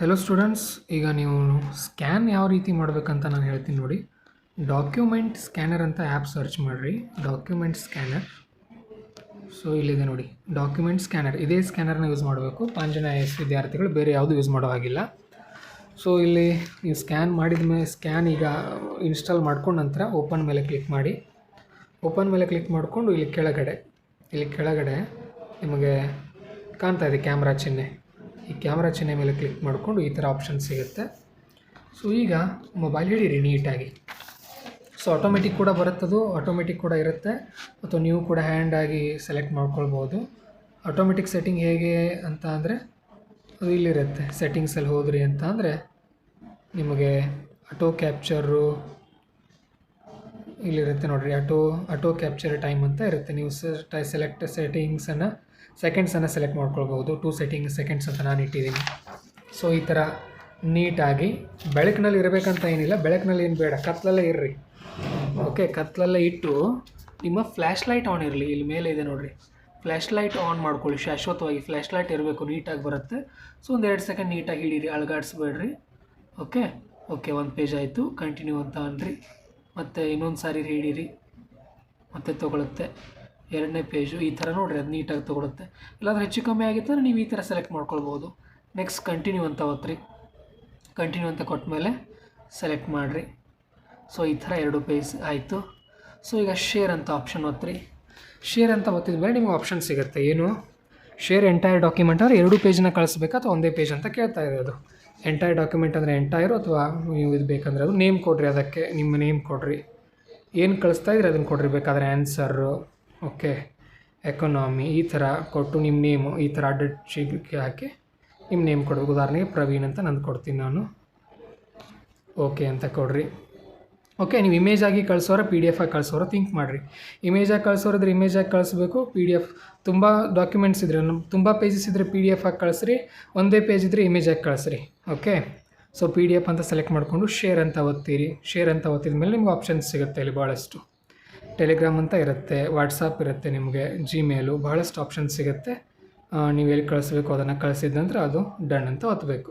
Hello students, ಈಗ ನೀವು scan ಯಾವ ರೀತಿ ಮಾಡಬೇಕಂತ ನಾನು ಹೇಳ್ತೀನಿ ನೋಡಿ. ಡಾಕ್ಯುಮೆಂಟ್ ಸ್ಕ್ಯಾನರ್ ಅಂತ ಆ್ಯಪ್ ಸರ್ಚ್ ಮಾಡಿರಿ. Document scanner. ಸೊ ಇಲ್ಲಿದೆ ನೋಡಿ, ಡಾಕ್ಯುಮೆಂಟ್ ಸ್ಕ್ಯಾನರ್. ಇದೇ ಸ್ಕ್ಯಾನರ್ನ ಯೂಸ್ ಮಾಡಬೇಕು. ಪಾಂಜನ ವಿದ್ಯಾರ್ಥಿಗಳು ಬೇರೆ ಯಾವುದು ಯೂಸ್ ಮಾಡೋ ಹಾಗಿಲ್ಲ. ಸೊ ಇಲ್ಲಿ ನೀವು ಸ್ಕ್ಯಾನ್ ಮಾಡಿದ ಮೇಲೆ ಸ್ಕ್ಯಾನ್ ಈಗ ಇನ್ಸ್ಟಾಲ್ ಮಾಡ್ಕೊಂಡ ನಂತರ ಓಪನ್ ಮೇಲೆ ಕ್ಲಿಕ್ ಮಾಡಿ. ಓಪನ್ ಮೇಲೆ ಕ್ಲಿಕ್ ಮಾಡಿಕೊಂಡು ಇಲ್ಲಿ ಕೆಳಗಡೆ ನಿಮಗೆ ಕಾಣ್ತಾ ಇದೆ ಕ್ಯಾಮ್ರಾ ಚಿಹ್ನೆ. ಈ ಕ್ಯಾಮ್ರಾ ಚಿಹ್ನೆ ಮೇಲೆ ಕ್ಲಿಕ್ ಮಾಡಿಕೊಂಡು ಈ ಥರ ಆಪ್ಷನ್ ಸಿಗುತ್ತೆ. ಸೊ ಈಗ ಮೊಬೈಲ್ ಹಿಡೀರಿ ನೀಟಾಗಿ. ಸೊ ಆಟೋಮೆಟಿಕ್ ಕೂಡ ಬರುತ್ತದು, ಆಟೋಮೆಟಿಕ್ ಕೂಡ ಇರುತ್ತೆ, ಅಥವಾ ನೀವು ಕೂಡ ಹ್ಯಾಂಡಾಗಿ ಸೆಲೆಕ್ಟ್ ಮಾಡ್ಕೊಳ್ಬೋದು. ಆಟೋಮೆಟಿಕ್ ಸೆಟ್ಟಿಂಗ್ ಹೇಗೆ ಅಂತ ಅಂದರೆ ಅದು ಇಲ್ಲಿರುತ್ತೆ. ಸೆಟ್ಟಿಂಗ್ಸಲ್ಲಿ ಹೋದ್ರಿ ಅಂತ ಅಂದರೆ ನಿಮಗೆ ಆಟೋ ಕ್ಯಾಪ್ಚರು ಇಲ್ಲಿರುತ್ತೆ ನೋಡಿರಿ. ಆಟೋ ಕ್ಯಾಪ್ಚರ್ ಟೈಮ್ ಅಂತ ಇರುತ್ತೆ. ನೀವು ಸೆಲೆಕ್ಟ್ ಸೆಕೆಂಡ್ಸನ್ನು ಸೆಲೆಕ್ಟ್ ಮಾಡ್ಕೊಳ್ಬೋದು. 2 ಸೆಕೆಂಡ್ಸ್ ಅಂತ ನಾನು ಇಟ್ಟಿದ್ದೀನಿ. ಸೊ ಈ ಥರ ನೀಟಾಗಿ ಬೆಳಕಿನಲ್ಲಿ ಇರಬೇಕಂತ ಏನಿಲ್ಲ, ಬೆಳಕಿನಲ್ಲಿ ಏನು ಬೇಡ, ಕತ್ತಲಲ್ಲೇ ಇರ್ರಿ. ಓಕೆ, ಕತ್ತಲಲ್ಲೇ ಇಟ್ಟು ನಿಮ್ಮ ಫ್ಲ್ಯಾಶ್ ಲೈಟ್ ಆನ್ ಇರಲಿ. ಇಲ್ಲಿ ಮೇಲೆ ಇದೆ ನೋಡಿರಿ, ಫ್ಲ್ಯಾಶ್ ಲೈಟ್ ಆನ್ ಮಾಡ್ಕೊಳ್ಳಿ. ಶಾಶ್ವತವಾಗಿ ಫ್ಲ್ಯಾಶ್ ಲೈಟ್ ಇರಬೇಕು, ನೀಟಾಗಿ ಬರುತ್ತೆ. ಸೊ ಒಂದು 2 ಸೆಕೆಂಡ್ ನೀಟಾಗಿ ಹಿಡೀರಿ, ಅಳಗಾಡಿಸ್ಬೇಡ್ರಿ. ಓಕೆ, ಒಂದು ಪೇಜ್ ಆಯಿತು. ಕಂಟಿನ್ಯೂ ಅಂತ ಅನ್ರಿ, ಮತ್ತು ಇನ್ನೊಂದು ಸಾರಿ ಹಿಡೀರಿ, ಮತ್ತೆ ತೊಗೊಳುತ್ತೆ. 2ನೇ ಪೇಜು ಈ ಥರ ನೋಡಿರಿ, ಅದು ನೀಟಾಗಿ ತೊಗೊಳುತ್ತೆ. ಇಲ್ಲಾಂದ್ರೆ ಹೆಚ್ಚು ಕಮ್ಮಿ ಆಗಿತ್ತು ಅಂದರೆ ನೀವು ಈ ಥರ ಸೆಲೆಕ್ಟ್ ಮಾಡ್ಕೊಳ್ಬೋದು. ನೆಕ್ಸ್ಟ್ ಕಂಟಿನ್ಯೂ ಅಂತ ಒತ್ತಿರಿ. ಕಂಟಿನ್ಯೂ ಅಂತ ಕೊಟ್ಟ ಮೇಲೆ ಸೆಲೆಕ್ಟ್ ಮಾಡಿರಿ. ಸೊ ಈ ಥರ 2 ಪೇಜ್ ಆಯಿತು. ಸೊ ಈಗ ಶೇರ್ ಅಂತ ಆಪ್ಷನ್ ಒತ್ತಿರಿ. ಶೇರ್ ಅಂತ ಒತ್ತಿದ ಮೇಲೆ ನಿಮಗೆ ಆಪ್ಷನ್ ಸಿಗುತ್ತೆ. ಏನು ಶೇರ್ ಎಂಟೈರ್ ಡಾಕ್ಯುಮೆಂಟ್ ಅಂದರೆ 2 ಪೇಜನ್ನ ಕಳಿಸ್ಬೇಕಾ ಅಥವಾ ಒಂದೇ ಪೇಜ್ ಅಂತ ಕೇಳ್ತಾ ಇದೆ. ಅದು ಎಂಟೈರ್ ಡಾಕ್ಯುಮೆಂಟ್ ಅಂದರೆ ಎಂಟೈರು, ಅಥವಾ ನೀವು ಇದು ಬೇಕಂದರೆ ಅದು ನೇಮ್ ಕೊಡಿರಿ. ಅದಕ್ಕೆ ನಿಮ್ಮ ನೇಮ್ ಕೊಡಿರಿ, ಏನು ಕಳಿಸ್ತಾ ಇದ್ರೆ ಅದನ್ನು ಕೊಡಿರಿ. ಬೇಕಾದರೆ ಆನ್ಸರು, ಓಕೆ, ಎಕಾನಮಿ ಈ ಥರ ಕೊಟ್ಟು ನಿಮ್ಮ ನೇಮು ಈ ಥರ ಅಡ್ಡ ಶೀಟ್ಗೆ ಹಾಕಿ ನಿಮ್ಮ ನೇಮ್ ಕೊಡಬೇಕು. ಉದಾಹರಣೆಗೆ ಪ್ರವೀಣ್ ಅಂತ ನಂದು ಕೊಡ್ತೀನಿ ನಾನು. ಓಕೆ ಅಂತ ಕೊಡ್ರಿ. ಓಕೆ, ನೀವು ಇಮೇಜ್ ಆಗಿ ಕಳಿಸೋರ PDF ಆಗಿ ಕಳಿಸೋರ ಥಿಂಕ್ ಮಾಡಿರಿ. ಇಮೇಜಾಗಿ ಕಳಿಸೋರಿದ್ರೆ ಇಮೇಜಾಗಿ ಕಳಿಸ್ಬೇಕು. PDF ತುಂಬ ಡಾಕ್ಯುಮೆಂಟ್ಸ್ ಇದ್ದರೆ, ತುಂಬ ಪೇಜಸ್ ಇದ್ದರೆ PDF ಆಗಿ ಕಳಿಸ್ರಿ. ಒಂದೇ ಪೇಜ್ ಇದ್ದರೆ ಇಮೇಜಾಗಿ ಕಳಿಸ್ರಿ. ಓಕೆ, ಸೊ PDF ಅಂತ ಸೆಲೆಕ್ಟ್ ಮಾಡಿಕೊಂಡು ಶೇರ್ ಅಂತ ಒತ್ತೀರಿ. ಶೇರ್ ಅಂತ ಒತ್ತಿದ ಮೇಲೆ ನಿಮ್ಗೆ ಆಪ್ಷನ್ಸ್ ಸಿಗುತ್ತೆ. ಇಲ್ಲಿ ಭಾಳಷ್ಟು ಟೆಲಿಗ್ರಾಮ್ ಅಂತ ಇರುತ್ತೆ, ವಾಟ್ಸಪ್ ಇರುತ್ತೆ, ನಿಮಗೆ ಜಿಮೇಲು, ಬಹಳಷ್ಟು ಆಪ್ಷನ್ಸ್ ಸಿಗುತ್ತೆ. ನೀವು ಎಲ್ಲಿ ಕಳಿಸ್ಬೇಕು ಅದನ್ನು ಕಳಿಸಿದ ನಂತರ ಅದು ಡನ್ ಅಂತ ಒತ್ತಬೇಕು.